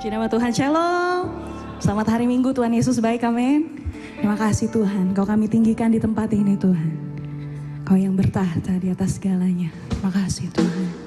Puji nama Tuhan, Shalom. Selamat hari Minggu, Tuhan Yesus baik, amin. Terima kasih Tuhan, Kau kami tinggikan di tempat ini Tuhan. Kau yang bertahta di atas segalanya. Terima kasih Tuhan.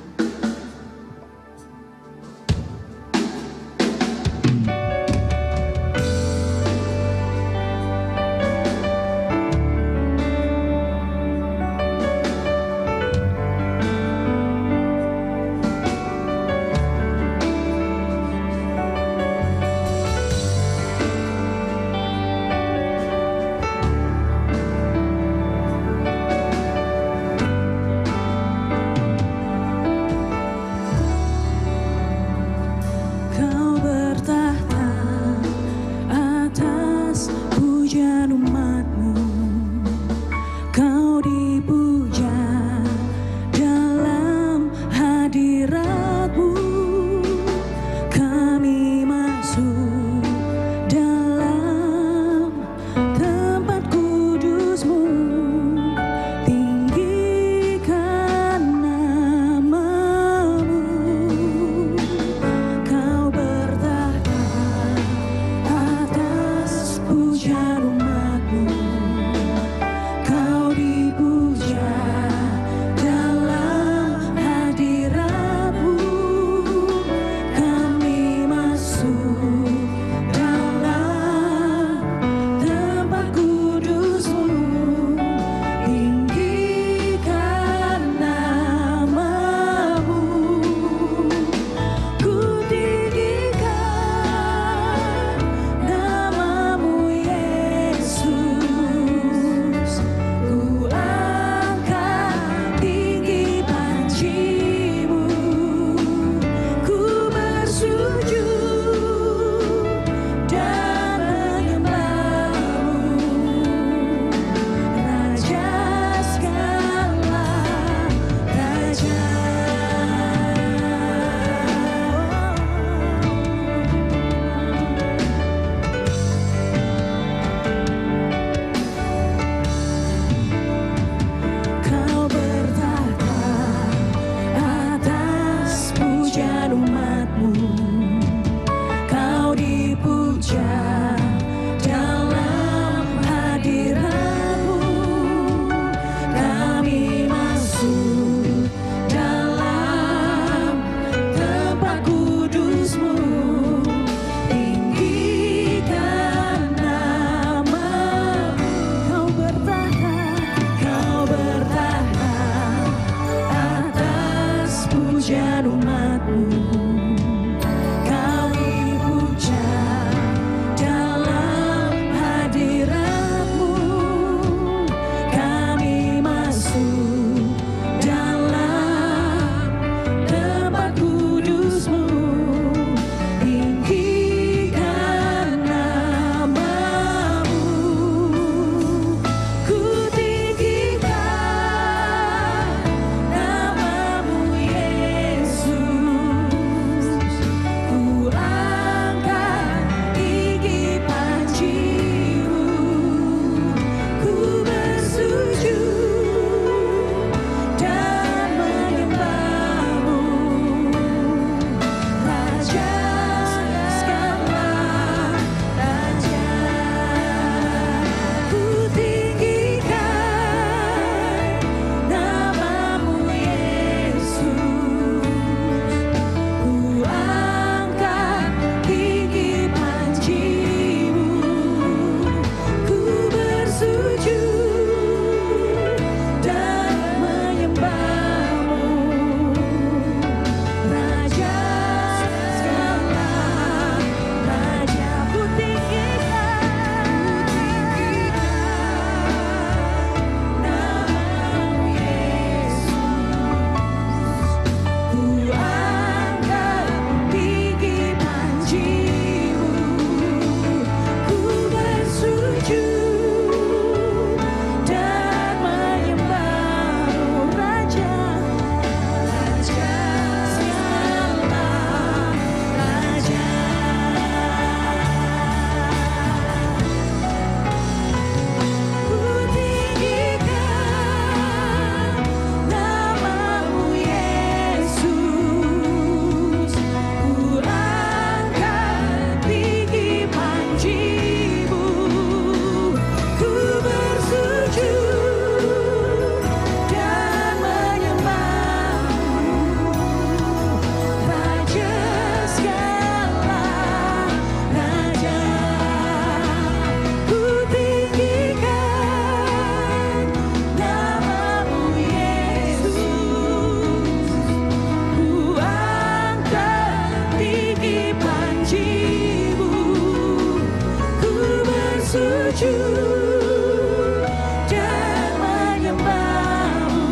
bersujud dan menyembah-Mu,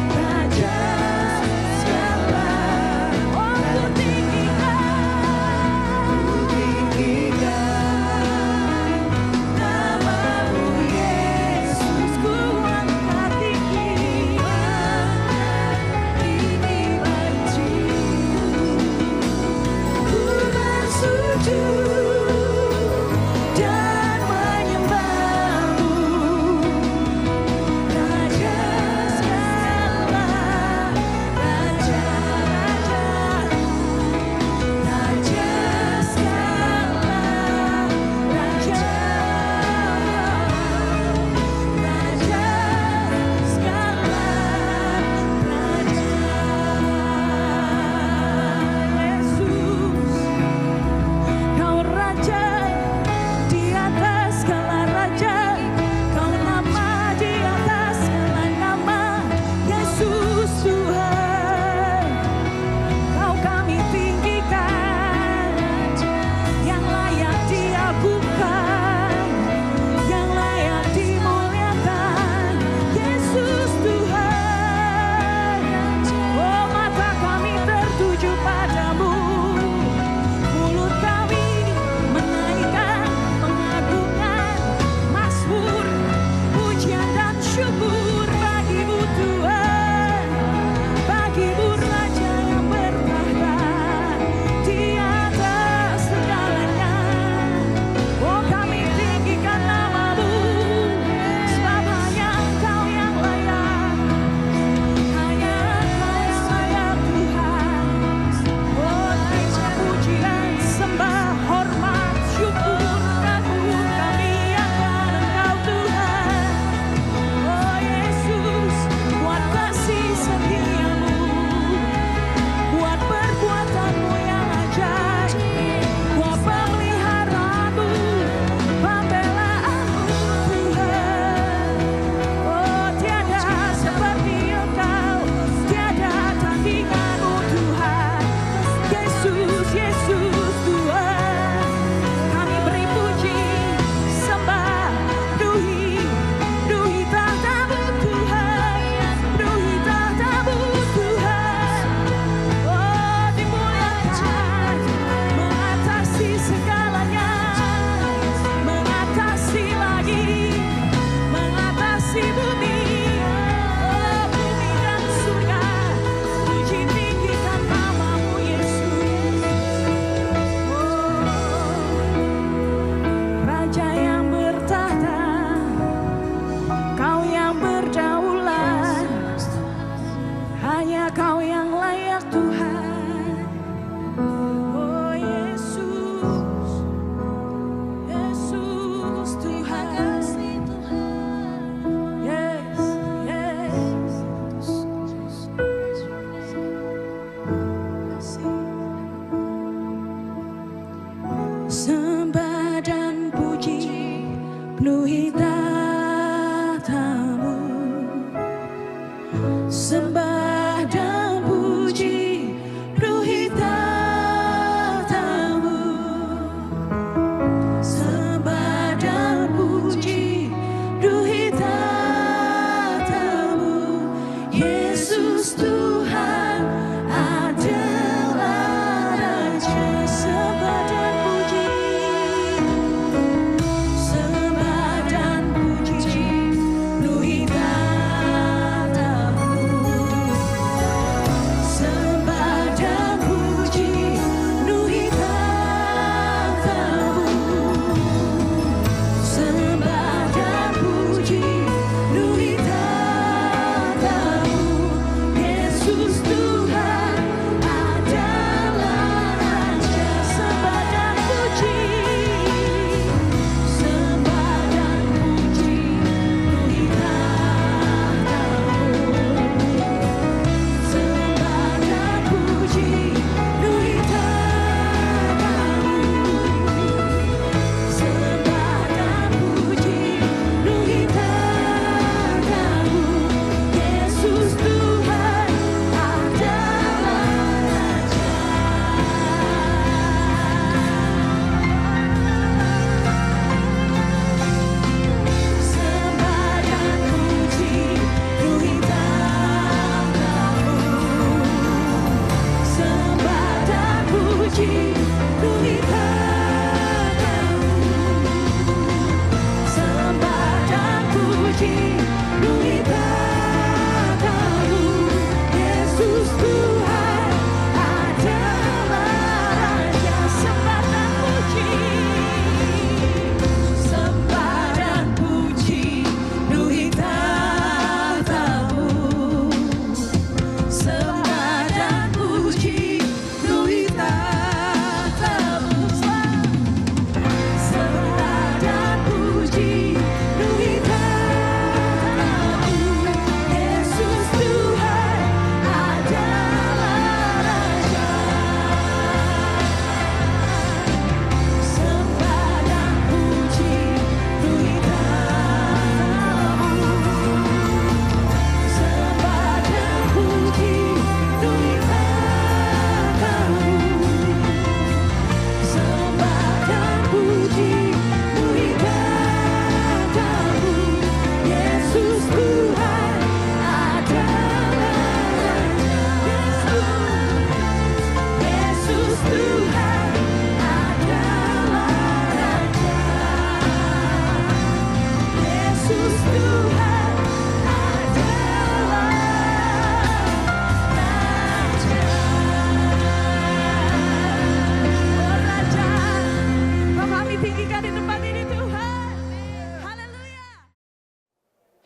Raja segala. Oh, ku tinggikan nama-Mu Yesus, ku angkat tinggi baju-Mu, ku bersujud dan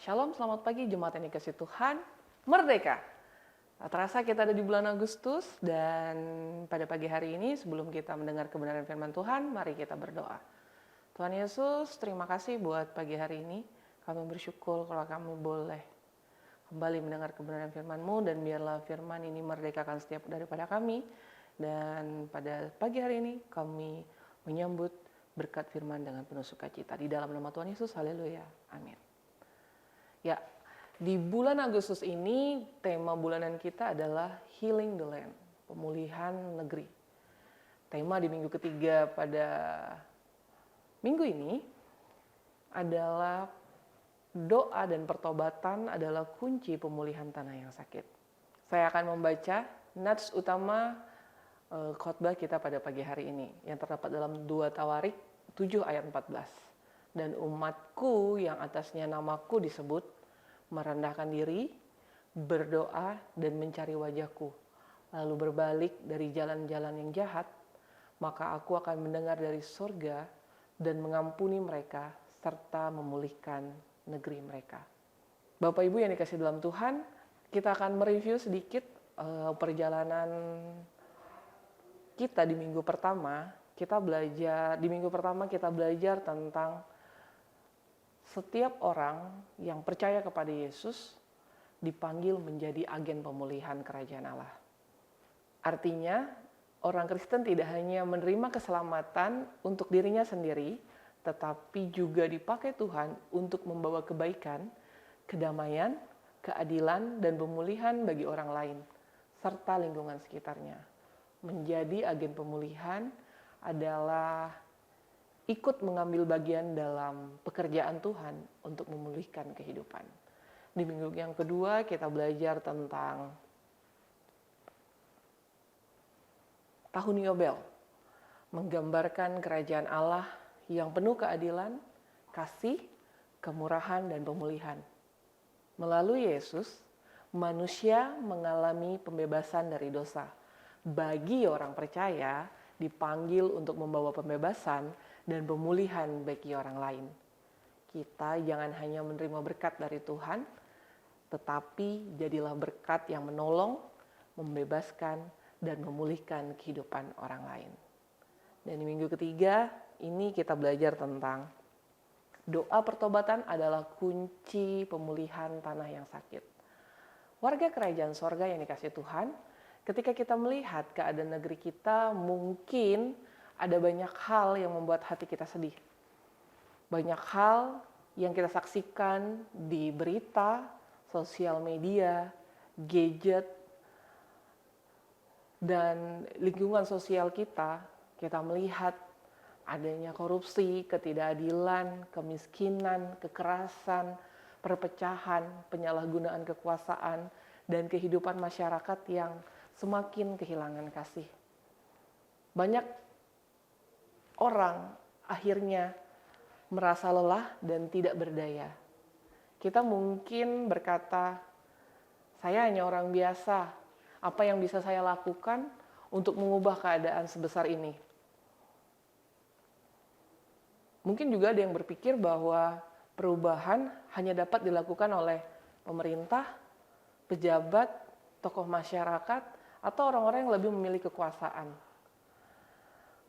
Shalom, selamat pagi jemaat yang dikasih Tuhan. Merdeka. Terasa kita ada di bulan Agustus dan pada pagi hari ini sebelum kita mendengar kebenaran firman Tuhan, mari kita berdoa. Tuhan Yesus, terima kasih buat pagi hari ini. Kami bersyukur kalau kami boleh kembali mendengar kebenaran firman-Mu dan biarlah firman ini merdekakan setiap daripada kami. Dan pada pagi hari ini kami menyambut berkat firman dengan penuh sukacita. Di dalam nama Tuhan Yesus, haleluya, amin. Ya, di bulan Agustus ini tema bulanan kita adalah Healing the Land, pemulihan negeri. Tema di minggu ketiga pada minggu ini adalah doa dan pertobatan adalah kunci pemulihan tanah yang sakit. Saya akan membaca nats utama khotbah kita pada pagi hari ini yang terdapat dalam 2 Tawarik 7 ayat 14. Dan umatku yang atasnya namaku disebut, merendahkan diri, berdoa dan mencari wajahku, lalu berbalik dari jalan-jalan yang jahat, maka aku akan mendengar dari surga dan mengampuni mereka serta memulihkan negeri mereka. Bapak Ibu yang dikasih dalam Tuhan, kita akan mereview sedikit perjalanan kita di minggu pertama. Di minggu pertama kita belajar tentang setiap orang yang percaya kepada Yesus dipanggil menjadi agen pemulihan kerajaan Allah. Artinya, orang Kristen tidak hanya menerima keselamatan untuk dirinya sendiri, tetapi juga dipakai Tuhan untuk membawa kebaikan, kedamaian, keadilan, dan pemulihan bagi orang lain, serta lingkungan sekitarnya. Menjadi agen pemulihan adalah ikut mengambil bagian dalam pekerjaan Tuhan untuk memulihkan kehidupan. Di minggu yang kedua kita belajar tentang tahun Yobel, menggambarkan kerajaan Allah yang penuh keadilan, kasih, kemurahan, dan pemulihan. Melalui Yesus, manusia mengalami pembebasan dari dosa. Bagi orang percaya, dipanggil untuk membawa pembebasan dan pemulihan bagi orang lain. Kita jangan hanya menerima berkat dari Tuhan, tetapi jadilah berkat yang menolong, membebaskan, dan memulihkan kehidupan orang lain. Dan di minggu ketiga, ini kita belajar tentang doa pertobatan adalah kunci pemulihan tanah yang sakit. Warga kerajaan sorga yang dikasih Tuhan, ketika kita melihat keadaan negeri kita, mungkin ada banyak hal yang membuat hati kita sedih. Banyak hal yang kita saksikan di berita, sosial media, gadget, dan lingkungan sosial kita melihat adanya korupsi, ketidakadilan, kemiskinan, kekerasan, perpecahan, penyalahgunaan kekuasaan, dan kehidupan masyarakat yang semakin kehilangan kasih. Banyak orang akhirnya merasa lelah dan tidak berdaya. Kita mungkin berkata, saya hanya orang biasa, apa yang bisa saya lakukan untuk mengubah keadaan sebesar ini? Mungkin juga ada yang berpikir bahwa perubahan hanya dapat dilakukan oleh pemerintah, pejabat, tokoh masyarakat, atau orang-orang yang lebih memiliki kekuasaan.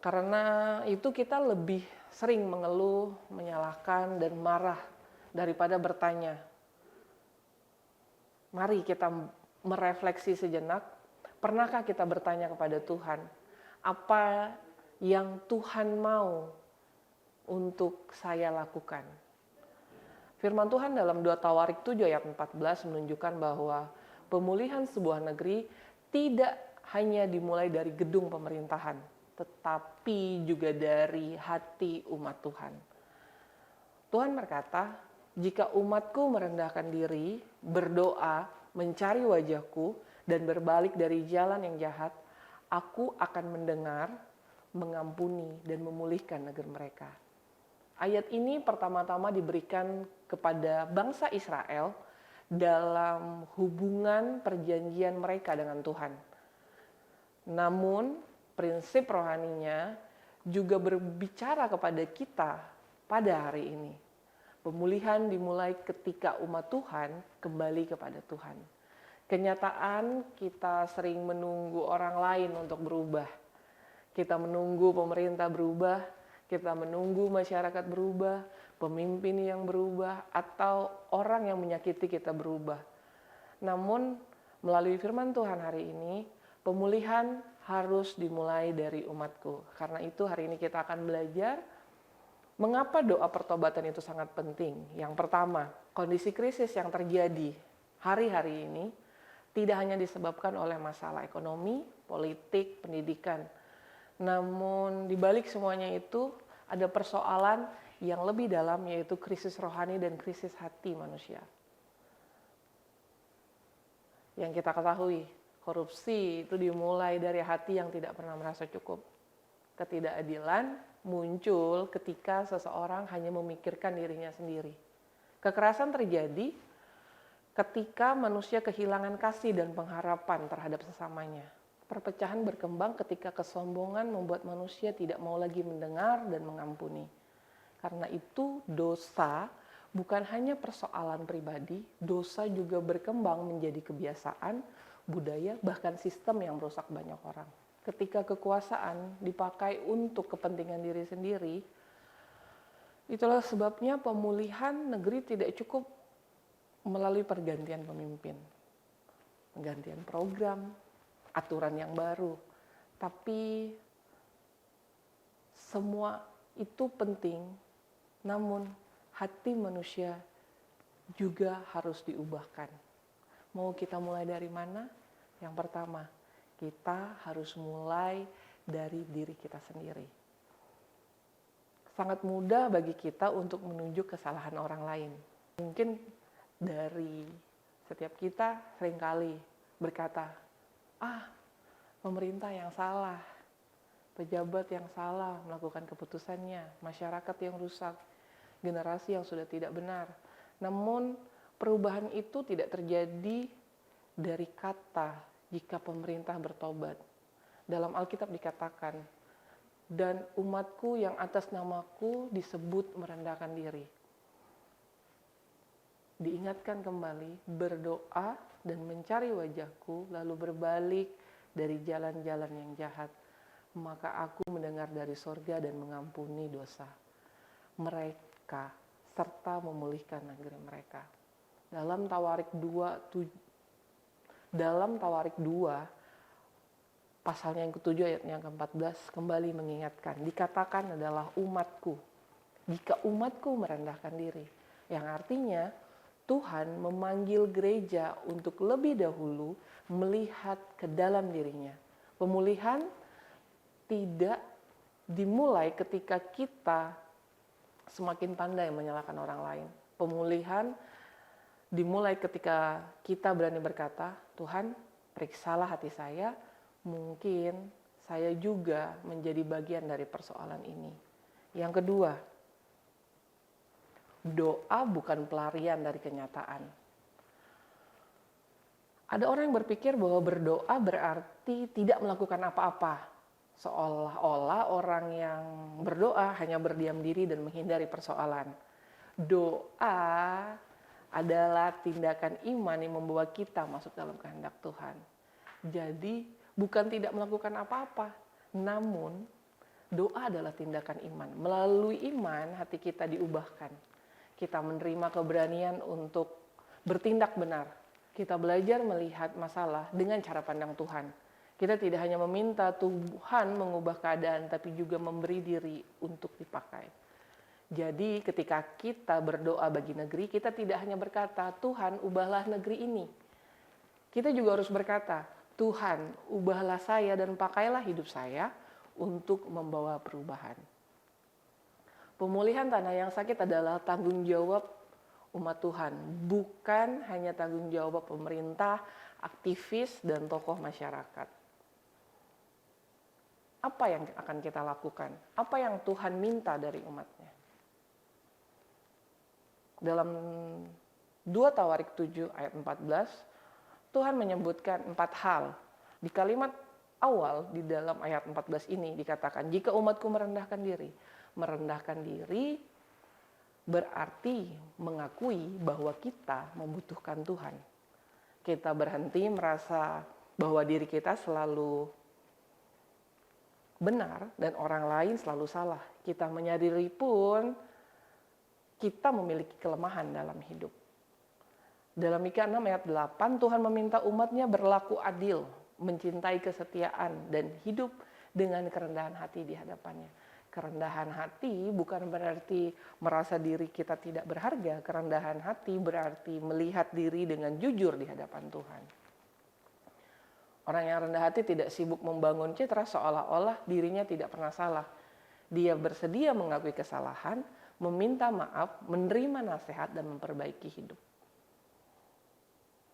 Karena itu kita lebih sering mengeluh, menyalahkan, dan marah daripada bertanya. Mari kita merefleksi sejenak, pernahkah kita bertanya kepada Tuhan, apa yang Tuhan mau untuk saya lakukan? Firman Tuhan dalam 2 Tawarik 7 ayat 14 menunjukkan bahwa pemulihan sebuah negeri tidak hanya dimulai dari gedung pemerintahan, tetapi juga dari hati umat Tuhan. Tuhan berkata, jika umatku merendahkan diri, berdoa, mencari wajahku, dan berbalik dari jalan yang jahat, aku akan mendengar, mengampuni, dan memulihkan negeri mereka. Ayat ini pertama-tama diberikan kepada bangsa Israel dalam hubungan perjanjian mereka dengan Tuhan. Namun, prinsip rohaninya juga berbicara kepada kita pada hari ini. Pemulihan dimulai ketika umat Tuhan kembali kepada Tuhan. Kenyataan kita sering menunggu orang lain untuk berubah. Kita menunggu pemerintah berubah, kita menunggu masyarakat berubah, pemimpin yang berubah, atau orang yang menyakiti kita berubah. Namun, melalui firman Tuhan hari ini, pemulihan harus dimulai dari umatku. Karena itu hari ini kita akan belajar mengapa doa pertobatan itu sangat penting. Yang pertama, kondisi krisis yang terjadi hari-hari ini tidak hanya disebabkan oleh masalah ekonomi, politik, pendidikan. Namun di balik semuanya itu ada persoalan yang lebih dalam, yaitu krisis rohani dan krisis hati manusia. Yang kita ketahui, korupsi itu dimulai dari hati yang tidak pernah merasa cukup. Ketidakadilan muncul ketika seseorang hanya memikirkan dirinya sendiri. Kekerasan terjadi ketika manusia kehilangan kasih dan pengharapan terhadap sesamanya. Perpecahan berkembang ketika kesombongan membuat manusia tidak mau lagi mendengar dan mengampuni. Karena itu dosa bukan hanya persoalan pribadi, dosa juga berkembang menjadi kebiasaan, budaya, bahkan sistem yang merusak banyak orang. Ketika kekuasaan dipakai untuk kepentingan diri sendiri, itulah sebabnya pemulihan negeri tidak cukup melalui pergantian pemimpin, pergantian program, aturan yang baru, tapi semua itu penting, namun hati manusia juga harus diubahkan. Mau kita mulai dari mana? Yang pertama, kita harus mulai dari diri kita sendiri. Sangat mudah bagi kita untuk menunjuk kesalahan orang lain. Mungkin dari setiap kita seringkali berkata, pemerintah yang salah, pejabat yang salah melakukan keputusannya, masyarakat yang rusak, generasi yang sudah tidak benar. Namun perubahan itu tidak terjadi dari kata jika pemerintah bertobat. Dalam Alkitab dikatakan, dan umatku yang atas namaku disebut merendahkan diri. Diingatkan kembali, berdoa dan mencari wajahku, lalu berbalik dari jalan-jalan yang jahat. Maka aku mendengar dari sorga dan mengampuni dosa mereka, serta memulihkan negeri mereka. Dalam Tawarik 2, pasalnya yang ke-7 ayat yang ke-14 kembali mengingatkan, dikatakan adalah umatku. Jika umatku merendahkan diri, yang artinya Tuhan memanggil gereja untuk lebih dahulu melihat ke dalam dirinya. Pemulihan tidak dimulai ketika kita semakin pandai menyalahkan orang lain. Pemulihan dimulai ketika kita berani berkata, Tuhan, periksalah hati saya, mungkin saya juga menjadi bagian dari persoalan ini. Yang kedua, doa bukan pelarian dari kenyataan. Ada orang yang berpikir bahwa berdoa berarti tidak melakukan apa-apa. Seolah-olah orang yang berdoa hanya berdiam diri dan menghindari persoalan. Doa adalah tindakan iman yang membawa kita masuk dalam kehendak Tuhan. Jadi bukan tidak melakukan apa-apa, namun doa adalah tindakan iman. Melalui iman hati kita diubahkan. Kita menerima keberanian untuk bertindak benar. Kita belajar melihat masalah dengan cara pandang Tuhan. Kita tidak hanya meminta Tuhan mengubah keadaan, tapi juga memberi diri untuk dipakai. Jadi ketika kita berdoa bagi negeri, kita tidak hanya berkata, Tuhan ubahlah negeri ini. Kita juga harus berkata, Tuhan ubahlah saya dan pakailah hidup saya untuk membawa perubahan. Pemulihan tanah yang sakit adalah tanggung jawab umat Tuhan, bukan hanya tanggung jawab pemerintah, aktivis, dan tokoh masyarakat. Apa yang akan kita lakukan? Apa yang Tuhan minta dari umatnya? Dalam 2 Tawarik 7 ayat 14, Tuhan menyebutkan 4 hal. Di kalimat awal di dalam ayat 14 ini dikatakan, jika umatku merendahkan diri berarti mengakui bahwa kita membutuhkan Tuhan. Kita berhenti merasa bahwa diri kita selalu benar dan orang lain selalu salah. Kita menyadari pun kita memiliki kelemahan dalam hidup. Dalam Mika 6 ayat 8, Tuhan meminta umatnya berlaku adil, mencintai kesetiaan, dan hidup dengan kerendahan hati di hadapannya. Kerendahan hati bukan berarti merasa diri kita tidak berharga. Kerendahan hati berarti melihat diri dengan jujur di hadapan Tuhan. Orang yang rendah hati tidak sibuk membangun citra seolah-olah dirinya tidak pernah salah. Dia bersedia mengakui kesalahan, meminta maaf, menerima nasihat, dan memperbaiki hidup.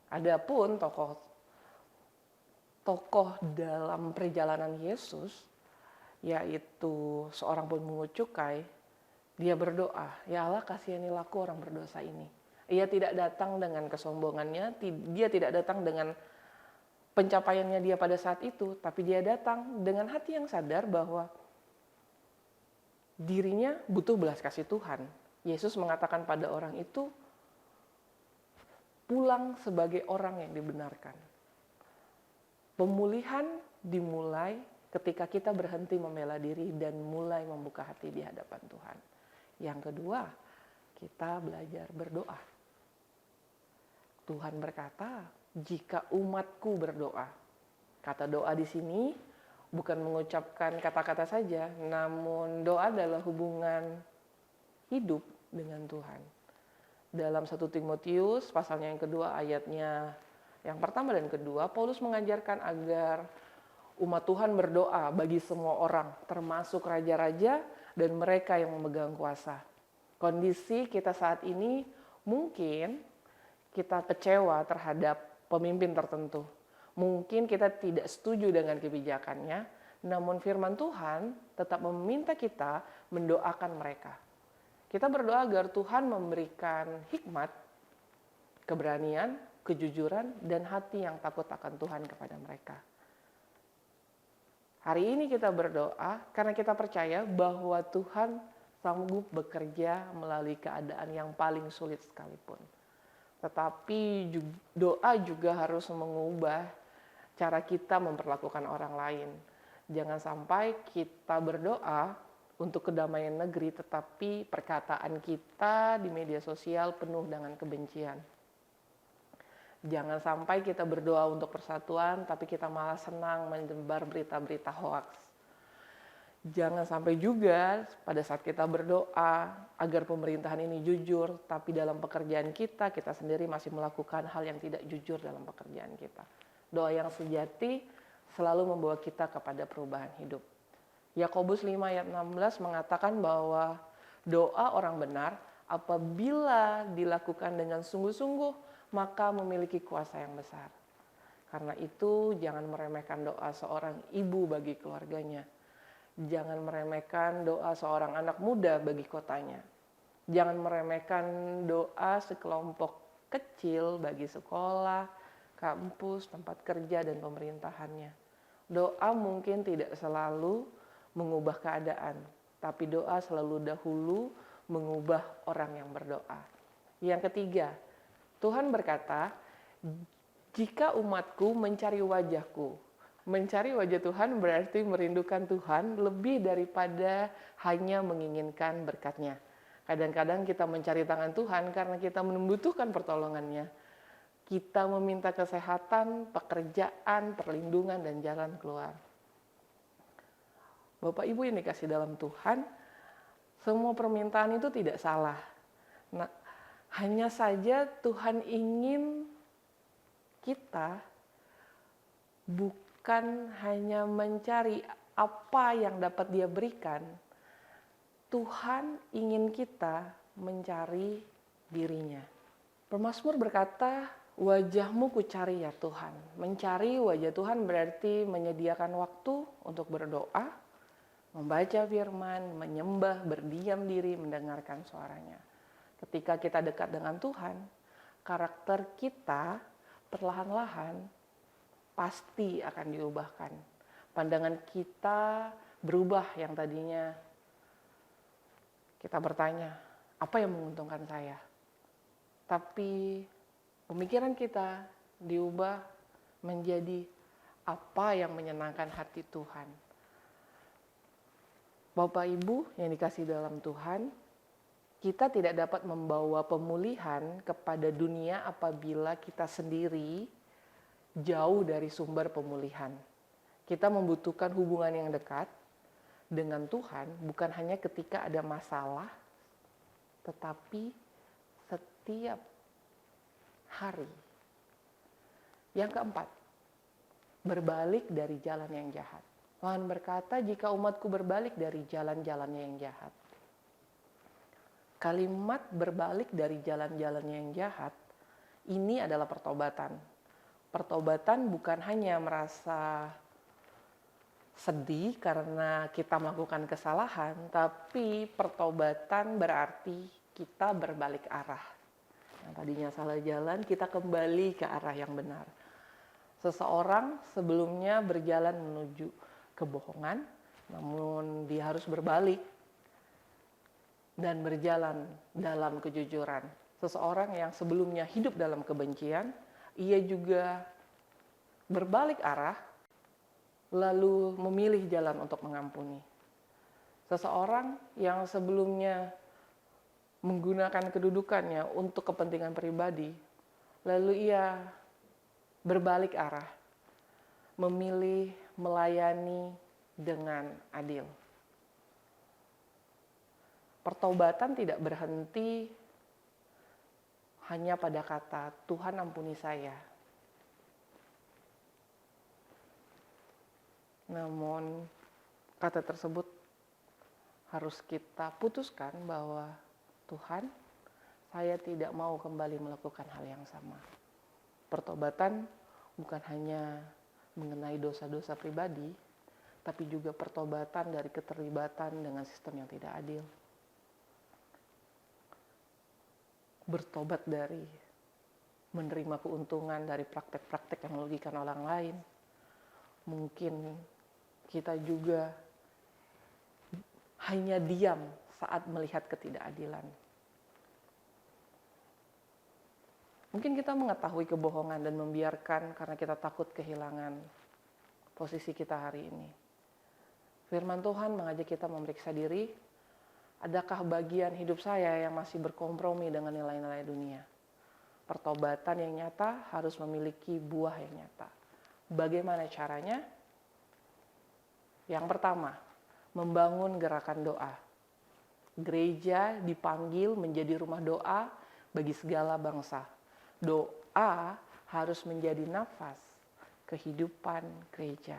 Adapun tokoh dalam perjalanan Yesus, yaitu seorang pemungut cukai, dia berdoa, ya Allah kasihanilah aku orang berdosa ini. Ia tidak datang dengan kesombongannya, dia tidak datang dengan pencapaiannya dia pada saat itu, tapi dia datang dengan hati yang sadar bahwa dirinya butuh belas kasih Tuhan. Yesus mengatakan pada orang itu, pulang sebagai orang yang dibenarkan. Pemulihan dimulai ketika kita berhenti membela diri dan mulai membuka hati di hadapan Tuhan. Yang kedua, kita belajar berdoa. Tuhan berkata, jika umatku berdoa. Kata doa di sini bukan mengucapkan kata-kata saja, namun doa adalah hubungan hidup dengan Tuhan. Dalam 1 Timotius pasalnya yang kedua ayatnya yang pertama dan kedua, Paulus mengajarkan agar umat Tuhan berdoa bagi semua orang, termasuk raja-raja dan mereka yang memegang kuasa. Kondisi kita saat ini mungkin kita kecewa terhadap pemimpin tertentu. Mungkin kita tidak setuju dengan kebijakannya, namun firman Tuhan tetap meminta kita mendoakan mereka. Kita berdoa agar Tuhan memberikan hikmat, keberanian, kejujuran, dan hati yang takut akan Tuhan kepada mereka. Hari ini kita berdoa karena kita percaya bahwa Tuhan sanggup bekerja melalui keadaan yang paling sulit sekalipun. Tetapi doa juga harus mengubah cara kita memperlakukan orang lain. Jangan sampai kita berdoa untuk kedamaian negeri, tetapi perkataan kita di media sosial penuh dengan kebencian. Jangan sampai kita berdoa untuk persatuan, tapi kita malah senang menyebar berita-berita hoaks. Jangan sampai juga pada saat kita berdoa agar pemerintahan ini jujur, tapi dalam pekerjaan kita sendiri masih melakukan hal yang tidak jujur dalam pekerjaan kita. Doa yang sejati selalu membawa kita kepada perubahan hidup. Yakobus 5 ayat 16 mengatakan bahwa doa orang benar apabila dilakukan dengan sungguh-sungguh maka memiliki kuasa yang besar. Karena itu jangan meremehkan doa seorang ibu bagi keluarganya. Jangan meremehkan doa seorang anak muda bagi kotanya. Jangan meremehkan doa sekelompok kecil bagi sekolah, kampus, tempat kerja, dan pemerintahannya. Doa mungkin tidak selalu mengubah keadaan, tapi doa selalu dahulu mengubah orang yang berdoa. Yang ketiga, Tuhan berkata, jika umatku mencari wajahku. Mencari wajah Tuhan berarti merindukan Tuhan lebih daripada hanya menginginkan berkat-Nya. Kadang-kadang kita mencari tangan Tuhan karena kita membutuhkan pertolongannya. Kita meminta kesehatan, pekerjaan, perlindungan, dan jalan keluar. Bapak Ibu yang dikasih dalam Tuhan, semua permintaan itu tidak salah. Nah, hanya saja Tuhan ingin kita bukan hanya mencari apa yang dapat Dia berikan. Tuhan ingin kita mencari dirinya. Pemazmur berkata, wajah-Mu kucari ya Tuhan. Mencari wajah Tuhan berarti menyediakan waktu untuk berdoa, membaca firman, menyembah, berdiam diri, mendengarkan suaranya. Ketika kita dekat dengan Tuhan, karakter kita perlahan-lahan pasti akan diubahkan. Pandangan kita berubah, yang tadinya kita bertanya, apa yang menguntungkan saya? Tapi pemikiran kita diubah menjadi apa yang menyenangkan hati Tuhan. Bapak Ibu yang dikasih dalam Tuhan, kita tidak dapat membawa pemulihan kepada dunia apabila kita sendiri jauh dari sumber pemulihan. Kita membutuhkan hubungan yang dekat dengan Tuhan bukan hanya ketika ada masalah, tetapi setiap hari. Yang keempat, berbalik dari jalan yang jahat. Tuhan berkata, jika umatku berbalik dari jalan-jalannya yang jahat. Kalimat berbalik dari jalan-jalannya yang jahat, ini adalah pertobatan. Pertobatan bukan hanya merasa sedih karena kita melakukan kesalahan, tapi pertobatan berarti kita berbalik arah. Yang tadinya salah jalan, kita kembali ke arah yang benar. Seseorang sebelumnya berjalan menuju kebohongan, namun dia harus berbalik dan berjalan dalam kejujuran. Seseorang yang sebelumnya hidup dalam kebencian, ia juga berbalik arah, lalu memilih jalan untuk mengampuni. Seseorang yang sebelumnya menggunakan kedudukannya untuk kepentingan pribadi, lalu ia berbalik arah, memilih melayani dengan adil. Pertobatan tidak berhenti hanya pada kata, Tuhan ampuni saya. Namun, kata tersebut harus kita putuskan bahwa Tuhan, saya tidak mau kembali melakukan hal yang sama. Pertobatan bukan hanya mengenai dosa-dosa pribadi, tapi juga pertobatan dari keterlibatan dengan sistem yang tidak adil. Bertobat dari menerima keuntungan dari praktek-praktek yang merugikan orang lain. Mungkin kita juga hanya diam saat melihat ketidakadilan. Mungkin kita mengetahui kebohongan dan membiarkan karena kita takut kehilangan posisi kita hari ini. Firman Tuhan mengajak kita memeriksa diri. Adakah bagian hidup saya yang masih berkompromi dengan nilai-nilai dunia? Pertobatan yang nyata harus memiliki buah yang nyata. Bagaimana caranya? Yang pertama, membangun gerakan doa. Gereja dipanggil menjadi rumah doa bagi segala bangsa. Doa harus menjadi nafas kehidupan gereja.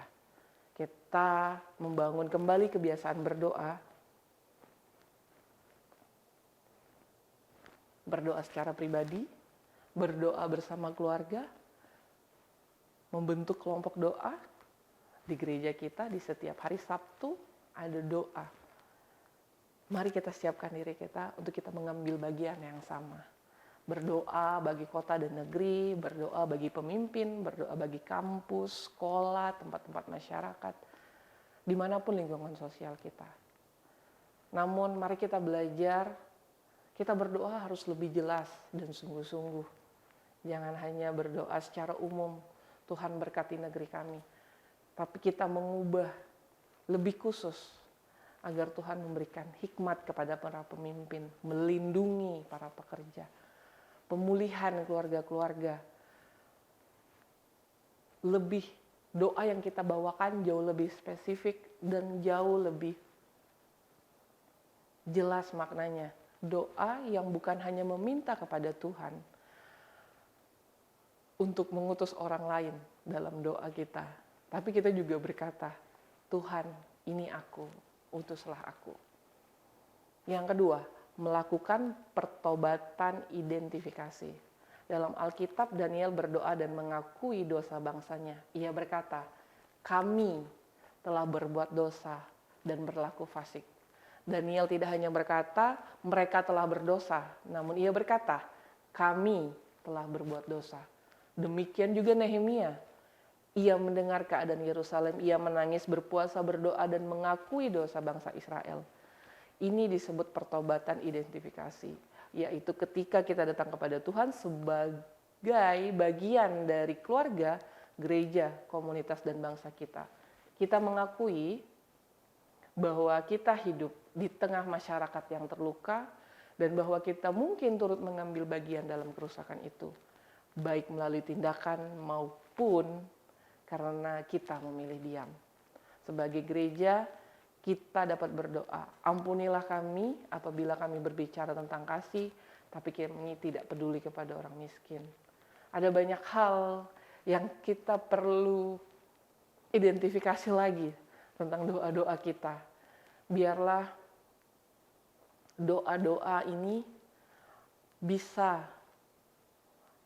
Kita membangun kembali kebiasaan berdoa. Berdoa secara pribadi, berdoa bersama keluarga, membentuk kelompok doa di gereja kita. Di setiap hari Sabtu ada doa. Mari kita siapkan diri kita untuk kita mengambil bagian yang sama. Berdoa bagi kota dan negeri, berdoa bagi pemimpin, berdoa bagi kampus, sekolah, tempat-tempat masyarakat, dimanapun lingkungan sosial kita. Namun mari kita belajar, kita berdoa harus lebih jelas dan sungguh-sungguh. Jangan hanya berdoa secara umum, Tuhan berkati negeri kami. Tapi kita mengubah lebih khusus agar Tuhan memberikan hikmat kepada para pemimpin, melindungi para pekerja, pemulihan keluarga-keluarga. Lebih doa yang kita bawakan jauh lebih spesifik dan jauh lebih jelas maknanya. Doa yang bukan hanya meminta kepada Tuhan untuk mengutus orang lain dalam doa kita, tapi kita juga berkata, Tuhan, ini aku, utuslah aku. Yang kedua, melakukan pertobatan identifikasi. Dalam Alkitab, Daniel berdoa dan mengakui dosa bangsanya. Ia berkata, kami telah berbuat dosa dan berlaku fasik. Daniel tidak hanya berkata, mereka telah berdosa, namun ia berkata, kami telah berbuat dosa. Demikian juga Nehemia. Ia mendengar keadaan Yerusalem, ia menangis, berpuasa, berdoa, dan mengakui dosa bangsa Israel. Ini disebut pertobatan identifikasi, yaitu ketika kita datang kepada Tuhan sebagai bagian dari keluarga, gereja, komunitas, dan bangsa kita. Kita mengakui bahwa kita hidup di tengah masyarakat yang terluka dan bahwa kita mungkin turut mengambil bagian dalam kerusakan itu, baik melalui tindakan maupun karena kita memilih diam. Sebagai gereja, kita dapat berdoa, ampunilah kami apabila kami berbicara tentang kasih, tapi kami tidak peduli kepada orang miskin. Ada banyak hal yang kita perlu identifikasi lagi tentang doa-doa kita. Biarlah doa-doa ini bisa,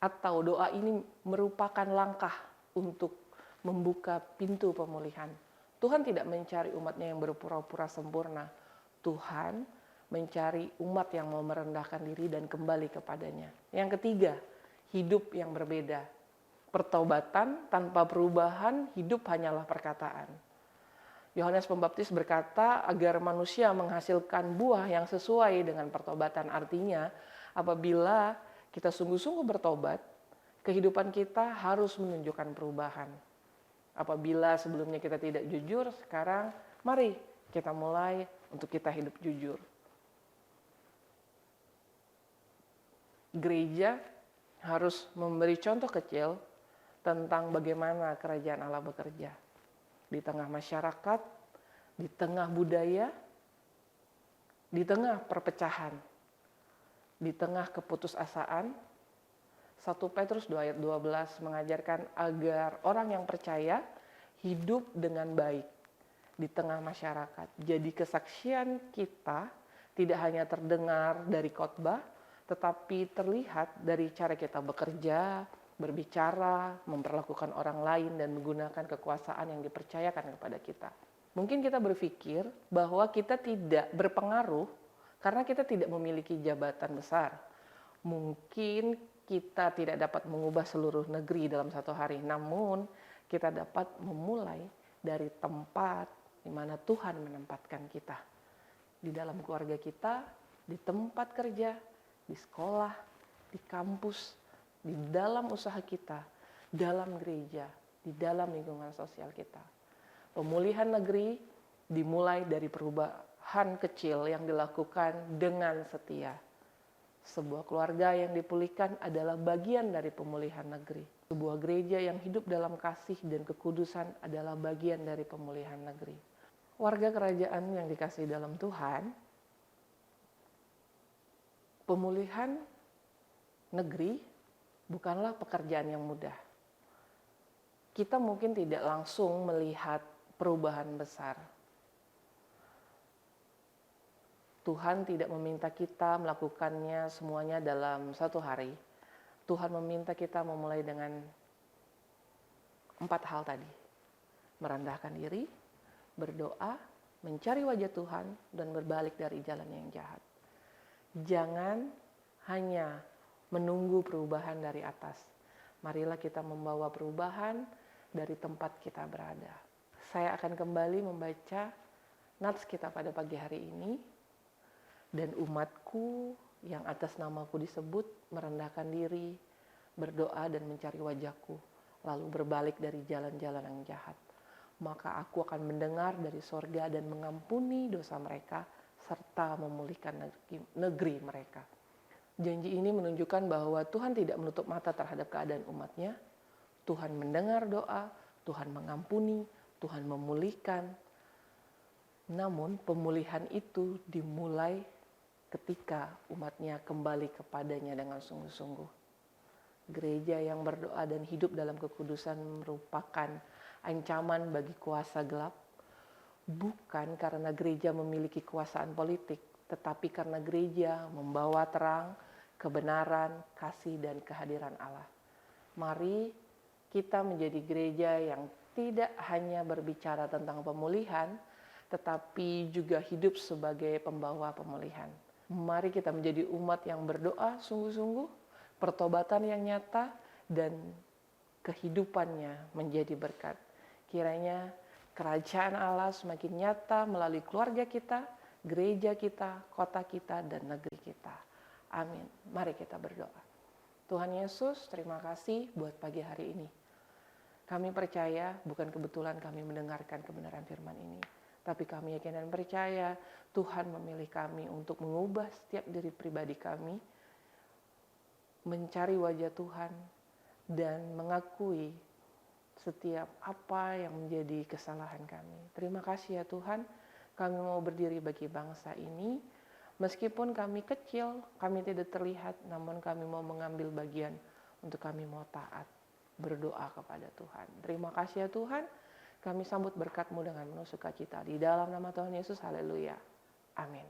atau doa ini merupakan langkah untuk membuka pintu pemulihan. Tuhan tidak mencari umatnya yang berpura-pura sempurna. Tuhan mencari umat yang mau merendahkan diri dan kembali kepadanya. Yang ketiga, hidup yang berbeda. Pertobatan tanpa perubahan, hidup hanyalah perkataan. Yohanes Pembaptis berkata agar manusia menghasilkan buah yang sesuai dengan pertobatan. Artinya, apabila kita sungguh-sungguh bertobat, kehidupan kita harus menunjukkan perubahan. Apabila sebelumnya kita tidak jujur, sekarang mari kita mulai untuk kita hidup jujur. Gereja harus memberi contoh kecil tentang bagaimana kerajaan Allah bekerja. Di tengah masyarakat, di tengah budaya, di tengah perpecahan, di tengah keputusasaan. 1 Petrus 2 ayat 12 mengajarkan agar orang yang percaya hidup dengan baik di tengah masyarakat. Jadi kesaksian kita tidak hanya terdengar dari khotbah, tetapi terlihat dari cara kita bekerja, berbicara, memperlakukan orang lain, dan menggunakan kekuasaan yang dipercayakan kepada kita. Mungkin kita berpikir bahwa kita tidak berpengaruh karena kita tidak memiliki jabatan besar. Mungkin kita tidak dapat mengubah seluruh negeri dalam satu hari, namun kita dapat memulai dari tempat di mana Tuhan menempatkan kita. Di dalam keluarga kita, di tempat kerja, di sekolah, di kampus, di dalam usaha kita, dalam gereja, di dalam lingkungan sosial kita. Pemulihan negeri dimulai dari perubahan kecil yang dilakukan dengan setia. Sebuah keluarga yang dipulihkan adalah bagian dari pemulihan negeri. Sebuah gereja yang hidup dalam kasih dan kekudusan adalah bagian dari pemulihan negeri. Warga kerajaan yang dikasihi dalam Tuhan, pemulihan negeri bukanlah pekerjaan yang mudah. Kita mungkin tidak langsung melihat perubahan besar. Tuhan tidak meminta kita melakukannya semuanya dalam satu hari. Tuhan meminta kita memulai dengan 4 hal tadi. Merendahkan diri, berdoa, mencari wajah Tuhan, dan berbalik dari jalan yang jahat. Jangan hanya menunggu perubahan dari atas. Marilah kita membawa perubahan dari tempat kita berada. Saya akan kembali membaca nats kita pada pagi hari ini. Dan umatku yang atas namaku disebut merendahkan diri, berdoa dan mencari wajahku, lalu berbalik dari jalan-jalan yang jahat. Maka aku akan mendengar dari sorga dan mengampuni dosa mereka, serta memulihkan negeri mereka. Janji ini menunjukkan bahwa Tuhan tidak menutup mata terhadap keadaan umatnya. Tuhan mendengar doa, Tuhan mengampuni, Tuhan memulihkan. Namun pemulihan itu dimulai ketika umatnya kembali kepadanya dengan sungguh-sungguh. Gereja yang berdoa dan hidup dalam kekudusan merupakan ancaman bagi kuasa gelap, bukan karena gereja memiliki kekuasaan politik, tetapi karena gereja membawa terang, kebenaran, kasih, dan kehadiran Allah. Mari kita menjadi gereja yang tidak hanya berbicara tentang pemulihan, tetapi juga hidup sebagai pembawa pemulihan. Mari kita menjadi umat yang berdoa sungguh-sungguh, pertobatan yang nyata, dan kehidupannya menjadi berkat. Kiranya kerajaan Allah semakin nyata melalui keluarga kita, gereja kita, kota kita, dan negeri kita. Amin. Mari kita berdoa. Tuhan Yesus, terima kasih buat pagi hari ini. Kami percaya bukan kebetulan kami mendengarkan kebenaran firman ini, tapi kami yakin dan percaya Tuhan memilih kami untuk mengubah setiap diri pribadi kami, mencari wajah Tuhan, dan mengakui setiap apa yang menjadi kesalahan kami. Terima kasih ya Tuhan, kami mau berdiri bagi bangsa ini. Meskipun kami kecil, kami tidak terlihat, namun kami mau mengambil bagian untuk kami mau taat, berdoa kepada Tuhan. Terima kasih ya Tuhan, kami sambut berkat-Mu dengan penuh sukacita. Di dalam nama Tuhan Yesus, haleluya. Amin.